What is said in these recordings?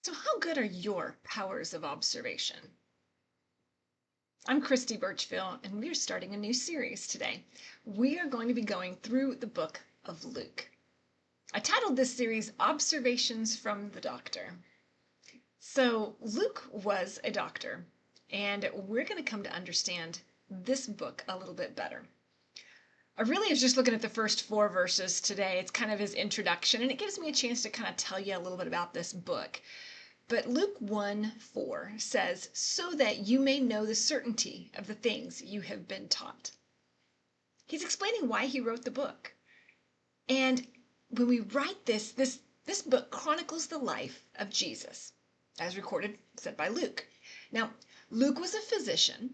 So, how good are your powers of observation? I'm Christy Birchville, and we are starting a new series today. We are going to be going through the book of Luke. I titled this series Observations from the Doctor. So, Luke was a doctor, and we're going to come to understand this book a little bit better. I really was just looking at the first 4 verses today. It's kind of his introduction, and it gives me a chance to kind of tell you a little bit about this book. But Luke 1:4 says, so that you may know the certainty of the things you have been taught. He's explaining why he wrote the book. And when we write this book chronicles the life of Jesus, as recorded, said by Luke. Now, Luke was a physician.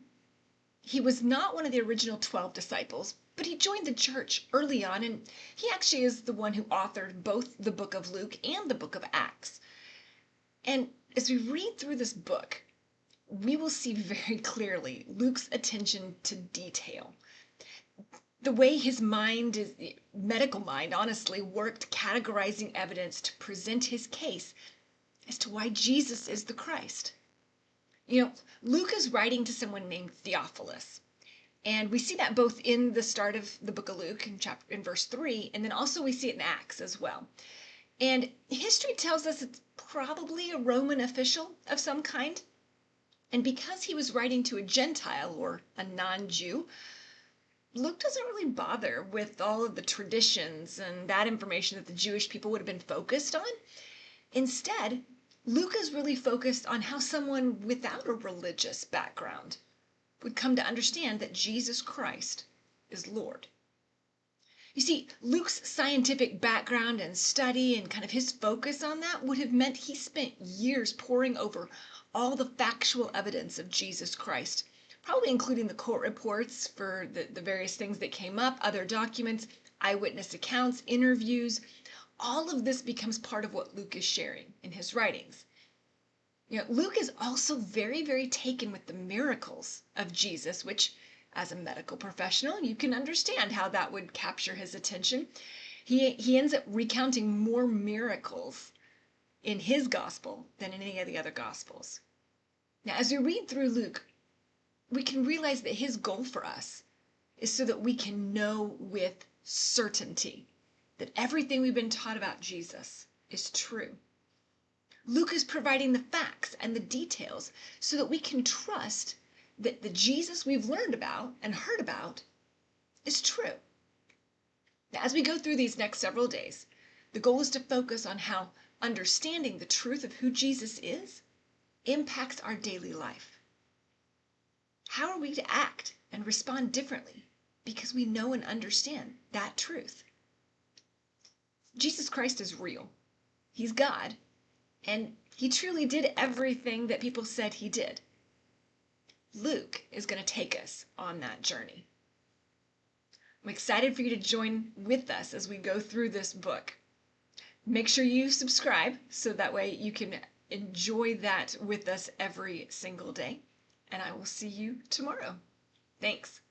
He was not one of the original 12 disciples, but he joined the church early on, and he actually is the one who authored both the book of Luke and the book of Acts. And as we read through this book, we will see very clearly Luke's attention to detail. The way his medical mind, honestly, worked categorizing evidence to present his case as to why Jesus is the Christ. Luke is writing to someone named Theophilus. And we see that both in the start of the book of Luke in verse 3, and then also we see it in Acts as well. And history tells us it's probably a Roman official of some kind. And because he was writing to a Gentile or a non-Jew, Luke doesn't really bother with all of the traditions and that information that the Jewish people would have been focused on. Instead, Luke is really focused on how someone without a religious background would come to understand that Jesus Christ is Lord. You see, Luke's scientific background and study and kind of his focus on that would have meant he spent years poring over all the factual evidence of Jesus Christ, probably including the court reports for the various things that came up, other documents, eyewitness accounts, interviews. All of this becomes part of what Luke is sharing in his writings. Luke is also very, very taken with the miracles of Jesus, which as a medical professional, you can understand how that would capture his attention. He ends up recounting more miracles in his gospel than in any of the other gospels. Now, as we read through Luke, we can realize that his goal for us is so that we can know with certainty that everything we've been taught about Jesus is true. Luke is providing the facts and the details so that we can trust that the Jesus we've learned about and heard about is true. Now, as we go through these next several days, the goal is to focus on how understanding the truth of who Jesus is impacts our daily life. How are we to act and respond differently because we know and understand that truth? Jesus Christ is real. He's God, and he truly did everything that people said he did. Luke is going to take us on that journey. I'm excited for you to join with us as we go through this book. Make sure you subscribe so that way you can enjoy that with us every single day. And I will see you tomorrow. Thanks.